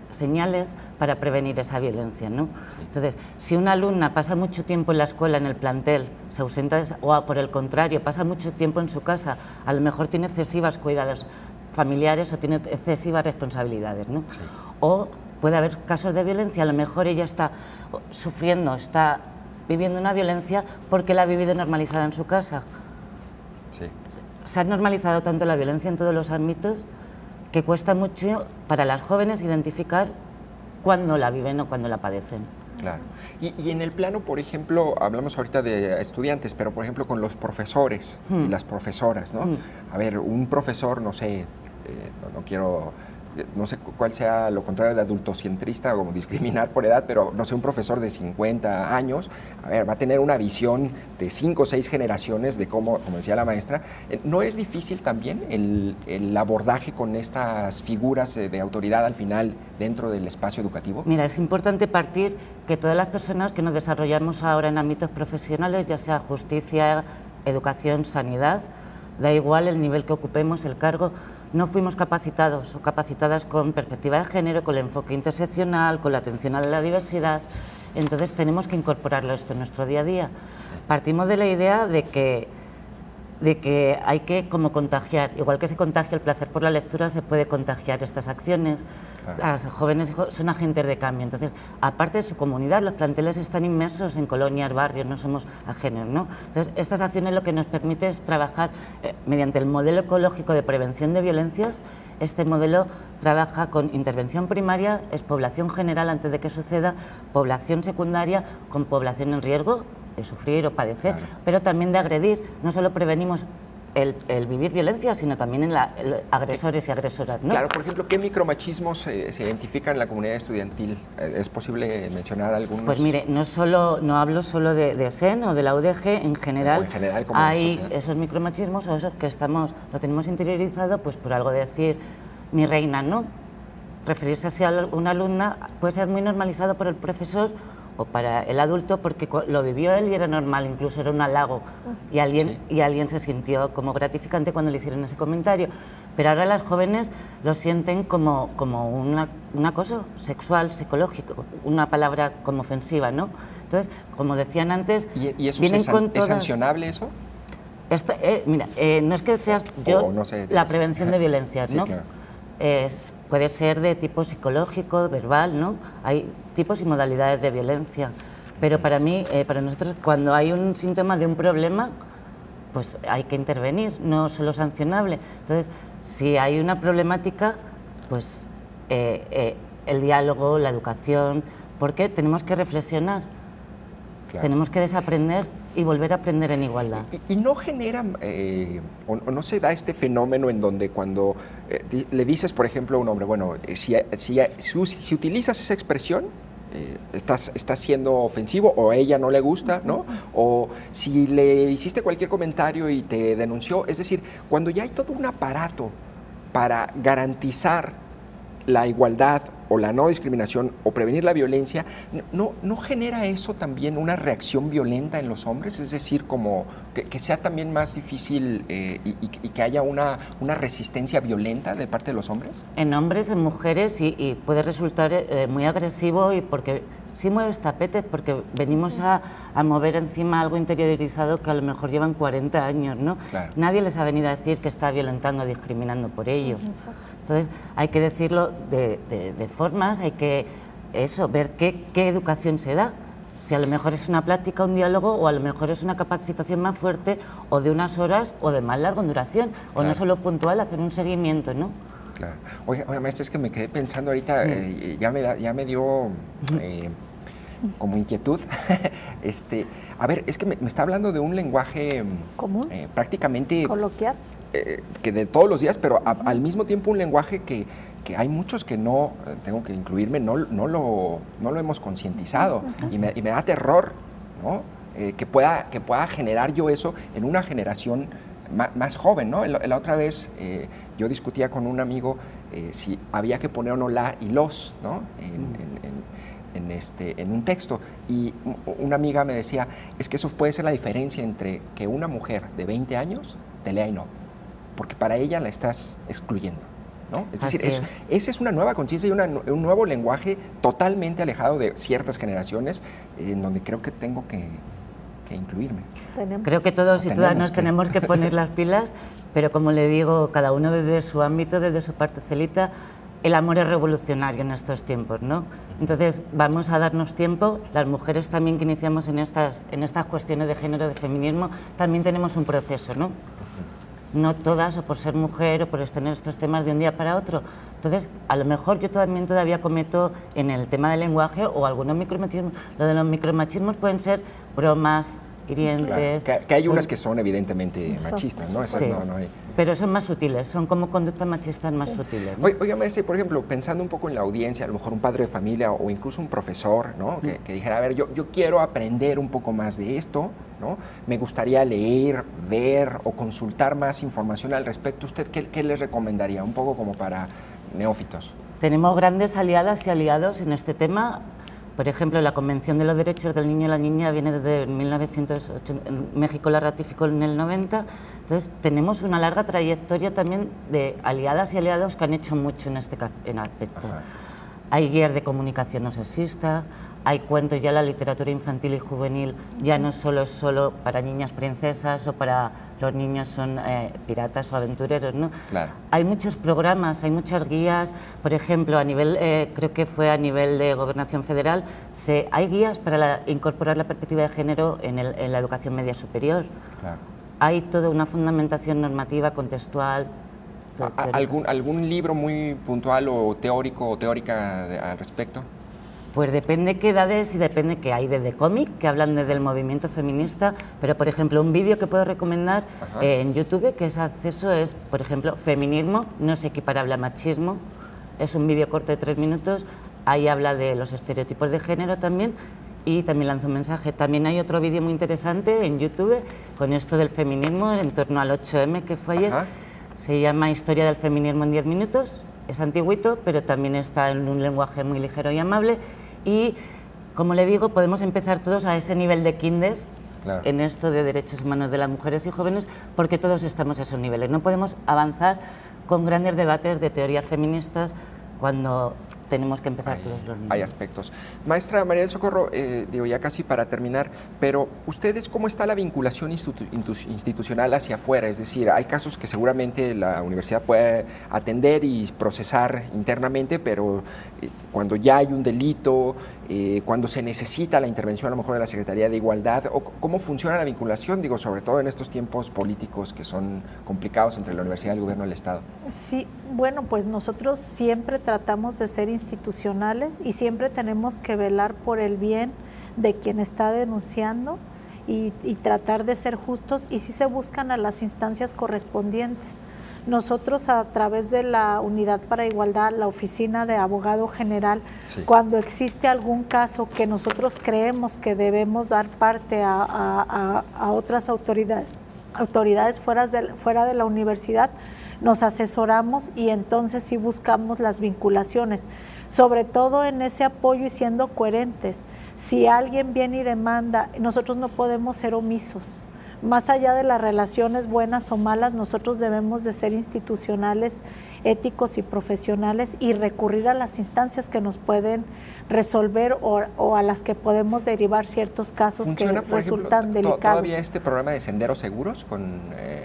señales para prevenir esa violencia, ¿no? Sí. Entonces, si una alumna pasa mucho tiempo en la escuela, en el plantel, se ausenta, o por el contrario, pasa mucho tiempo en su casa, a lo mejor tiene excesivos cuidados familiares o tiene excesivas responsabilidades, ¿no? Sí. O puede haber casos de violencia, a lo mejor ella está sufriendo, está viviendo una violencia porque la ha vivido normalizada en su casa. Sí. Se ha normalizado tanto la violencia en todos los ámbitos que cuesta mucho para las jóvenes identificar cuándo la viven o cuándo la padecen. Claro. Y en el plano, por ejemplo, hablamos ahorita de estudiantes, pero por ejemplo con los profesores y las profesoras, ¿no? A ver, un profesor, no sé, no sé cuál sea lo contrario de adultocentrista o discriminar por edad, pero no sé, un profesor de 50 años, a ver, va a tener una visión de 5 o 6 generaciones de cómo, como decía la maestra. ¿No es difícil también el abordaje con estas figuras de autoridad al final dentro del espacio educativo? Mira, es importante partir que todas las personas que nos desarrollamos ahora en ámbitos profesionales, ya sea justicia, educación, sanidad, da igual el nivel que ocupemos, el cargo, no fuimos capacitados o capacitadas con perspectiva de género, con el enfoque interseccional, con la atención a la diversidad. Entonces tenemos que incorporarlo esto en nuestro día a día. Partimos de la idea de que hay que como contagiar, igual que se contagia el placer por la lectura, se puede contagiar estas acciones. Claro. Las jóvenes son agentes de cambio, entonces, aparte de su comunidad, los planteles están inmersos en colonias, barrios, no somos ajenos, ¿no? Entonces, estas acciones lo que nos permite es trabajar mediante el modelo ecológico de prevención de violencias. Este modelo trabaja con intervención primaria, es población general antes de que suceda, población secundaria con población en riesgo de sufrir o padecer, claro, pero también de agredir. No solo prevenimos el vivir violencia, sino también en agresores y agresoras, ¿no? Claro, por ejemplo, ¿qué micromachismos se identifican en la comunidad estudiantil? ¿Es posible mencionar algunos? Pues mire, no hablo solo de SEN o de la UDG, en general, como hay esos micromachismos o esos que lo tenemos interiorizado, pues por algo de decir, mi reina, ¿no? Referirse así a una alumna puede ser muy normalizado por el profesor o para el adulto porque lo vivió él y era normal, incluso era un halago y alguien se sintió como gratificante cuando le hicieron ese comentario. Pero ahora las jóvenes lo sienten como un acoso sexual, psicológico, una palabra como ofensiva, ¿no? Entonces, como decían antes, ¿Y eso vienen con ¿es sancionable eso? Mira, no es que sea la prevención de violencias, ¿no? Claro. Puede ser de tipo psicológico, verbal, ¿no? Hay tipos y modalidades de violencia, pero para nosotros, cuando hay un síntoma de un problema, pues hay que intervenir, no solo sancionable. Entonces, si hay una problemática, pues el diálogo, la educación, porque tenemos que reflexionar, claro, tenemos que desaprender y volver a aprender en igualdad. ¿Y no genera, o no se da este fenómeno en donde cuando le dices, por ejemplo, a un hombre, bueno, si utilizas esa expresión, estás siendo ofensivo o a ella no le gusta, ¿no? O si le hiciste cualquier comentario y te denunció, es decir, cuando ya hay todo un aparato para garantizar la igualdad o la no discriminación o prevenir la violencia, ¿no genera eso también una reacción violenta en los hombres? Es decir, como que sea también más difícil y que haya una resistencia violenta de parte de los hombres. En hombres, en mujeres, y puede resultar muy agresivo y porque sí mueves tapetes porque venimos a mover encima algo interiorizado que a lo mejor llevan 40 años, ¿no? Claro. Nadie les ha venido a decir que está violentando o discriminando por ello. Exacto. Entonces hay que decirlo de formas, hay que ver qué educación se da. Si a lo mejor es una plática, un diálogo, o a lo mejor es una capacitación más fuerte, o de unas horas, o de más larga duración, o no solo puntual, hacer un seguimiento, ¿no? Claro. Oiga, maestra, es que me quedé pensando ahorita, ya me dio como inquietud. A ver, es que me está hablando de un lenguaje ¿Común? Prácticamente Coloquial. que de todos los días, pero al mismo tiempo un lenguaje que hay muchos que no, tengo que incluirme, no lo hemos concientizado y me da terror, ¿no? Que pueda generar yo eso en una generación más joven, ¿no? La otra vez yo discutía con un amigo si había que poner o no la y los, ¿no? En un texto, y una amiga me decía, es que eso puede ser la diferencia entre que una mujer de 20 años te lea y no, porque para ella la estás excluyendo, ¿no? Es decir, esa es una nueva conciencia y un nuevo lenguaje totalmente alejado de ciertas generaciones, en donde creo que tengo que incluirme. Creo que todos y todas nos tenemos que poner las pilas, pero como le digo, cada uno desde su ámbito, desde su parcelita. El amor es revolucionario en estos tiempos, ¿no? Entonces vamos a darnos tiempo. Las mujeres también que iniciamos en estas cuestiones de género, de feminismo, también tenemos un proceso, ¿no? No todas, o por ser mujer, o por tener estos temas de un día para otro. Entonces, a lo mejor yo también todavía cometo en el tema del lenguaje o algunos micromachismos. Lo de los micromachismos pueden ser bromas hirientes. Claro, que hay unas que son evidentemente machistas, ¿no? Esas no hay. Pero son más sutiles, son como conductas machistas más sutiles, ¿no? Oiga, maestra, por ejemplo, pensando un poco en la audiencia, a lo mejor un padre de familia o incluso un profesor, ¿no? Que dijera, a ver, yo quiero aprender un poco más de esto, ¿no? Me gustaría leer, ver o consultar más información al respecto. ¿Usted qué les recomendaría? Un poco como para neófitos. Tenemos grandes aliadas y aliados en este tema. Por ejemplo, la Convención de los Derechos del Niño y la Niña viene desde 1980, México la ratificó en el 90, entonces tenemos una larga trayectoria también de aliadas y aliados que han hecho mucho en este aspecto. Ajá. Hay guías de comunicación no sexista, hay cuentos, ya la literatura infantil y juvenil ya no solo es solo para niñas princesas o para los niños son piratas o aventureros, ¿no? Claro. Hay muchos programas, hay muchas guías, por ejemplo, a nivel, creo que fue a nivel de Gobernación Federal, hay guías para incorporar la perspectiva de género en la educación media superior. Claro. Hay toda una fundamentación normativa, contextual. ¿Algún libro muy puntual o teórico o teórica al respecto? Pues depende qué edades y depende qué hay desde cómic, que hablan desde el movimiento feminista, pero por ejemplo un vídeo que puedo recomendar en YouTube, que es acceso, es por ejemplo feminismo, no es equiparable a machismo, es un vídeo corto de 3 minutos, ahí habla de los estereotipos de género también y también lanza un mensaje. También hay otro vídeo muy interesante en YouTube con esto del feminismo en torno al 8M que fue ayer, se llama Historia del feminismo en 10 minutos, es antiguito, pero también está en un lenguaje muy ligero y amable. Y, como le digo, podemos empezar todos a ese nivel de kinder, claro, en esto de derechos humanos de las mujeres y jóvenes, porque todos estamos a esos niveles. No podemos avanzar con grandes debates de teorías feministas cuando tenemos que empezar todos los niveles. Hay aspectos. Maestra María del Socorro, digo ya casi para terminar, pero ¿ustedes cómo está la vinculación institucional hacia afuera? Es decir, hay casos que seguramente la universidad puede atender y procesar internamente, pero cuando ya hay un delito, cuando se necesita la intervención a lo mejor de la Secretaría de Igualdad, ¿cómo funciona la vinculación? Digo, sobre todo en estos tiempos políticos que son complicados entre la universidad y el gobierno del Estado. Sí, bueno, pues nosotros siempre tratamos de ser institucionales y siempre tenemos que velar por el bien de quien está denunciando y tratar de ser justos, y sí se buscan a las instancias correspondientes. Nosotros a través de la Unidad para Igualdad, la Oficina de Abogado General, cuando existe algún caso que nosotros creemos que debemos dar parte a otras autoridades fuera de la universidad, nos asesoramos y entonces sí buscamos las vinculaciones, sobre todo en ese apoyo y siendo coherentes. Si alguien viene y demanda, nosotros no podemos ser omisos. más allá de las relaciones buenas o malas, nosotros debemos de ser institucionales, éticos y profesionales y recurrir a las instancias que nos pueden resolver o a las que podemos derivar ciertos casos que resultan delicados. ¿Todavía este programa de senderos seguros?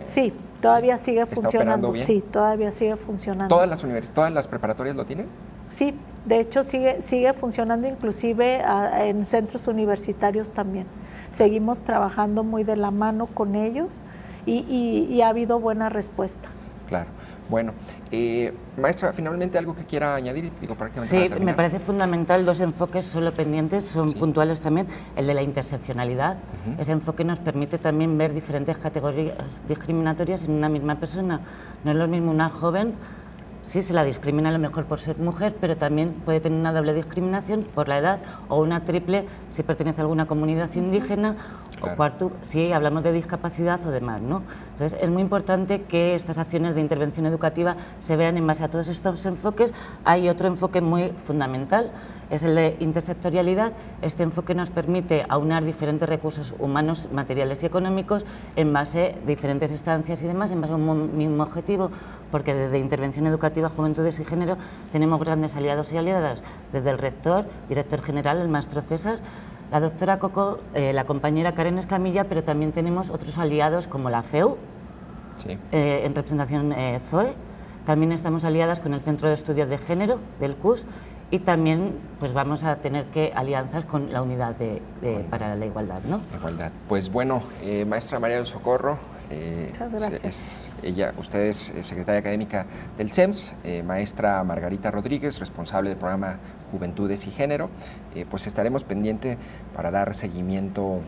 Sí, todavía sí, sigue ¿está funcionando. operando bien? Sí, todavía sigue funcionando. ¿Todas las preparatorias lo tienen? Sí, de hecho sigue funcionando inclusive en centros universitarios también. Seguimos trabajando muy de la mano con ellos y ha habido buena respuesta. Claro. Bueno, maestra, finalmente algo que quiera añadir, digo, prácticamente Sí, para terminar. me parece fundamental, dos enfoques solo pendientes, son puntuales también, el de la interseccionalidad. Ese enfoque nos permite también ver diferentes categorías discriminatorias en una misma persona. No es lo mismo una joven, sí se la discrimina a lo mejor por ser mujer, pero también puede tener una doble discriminación por la edad o una triple si pertenece a alguna comunidad indígena o cuarto si hablamos de discapacidad o demás, ¿no? Entonces es muy importante que estas acciones de intervención educativa se vean en base a todos estos enfoques. Hay otro enfoque muy fundamental, es el de intersectorialidad. Este enfoque nos permite aunar diferentes recursos humanos, materiales y económicos en base a diferentes estancias y demás, en base a un mismo objetivo, porque desde Intervención Educativa, Juventudes y Género tenemos grandes aliados y aliadas, desde el rector, director general, el maestro César, la doctora Coco, la compañera Karen Escamilla, pero también tenemos otros aliados como la FEU, en representación ZOE. También estamos aliadas con el Centro de Estudios de Género del CUS y también pues vamos a tener alianzas con la Unidad para la Igualdad, ¿no? Igualdad. Pues bueno, maestra María del Socorro, muchas gracias. Usted es secretaria académica del CEMS, maestra Margarita Rodríguez, responsable del programa Juventudes y Género. Pues estaremos pendientes para dar seguimiento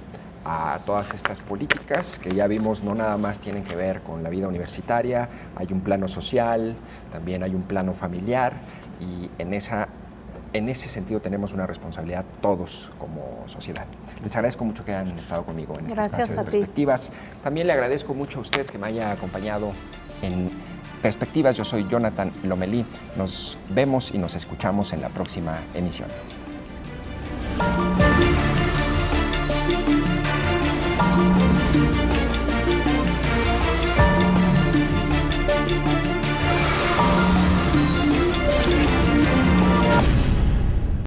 a todas estas políticas que ya vimos no nada más tienen que ver con la vida universitaria, hay un plano social, también hay un plano familiar y en ese sentido tenemos una responsabilidad todos como sociedad. Les agradezco mucho que hayan estado conmigo en este espacio de Perspectivas. También le agradezco mucho a usted que me haya acompañado en Perspectivas. Yo soy Jonathan Lomelí. Nos vemos y nos escuchamos en la próxima emisión.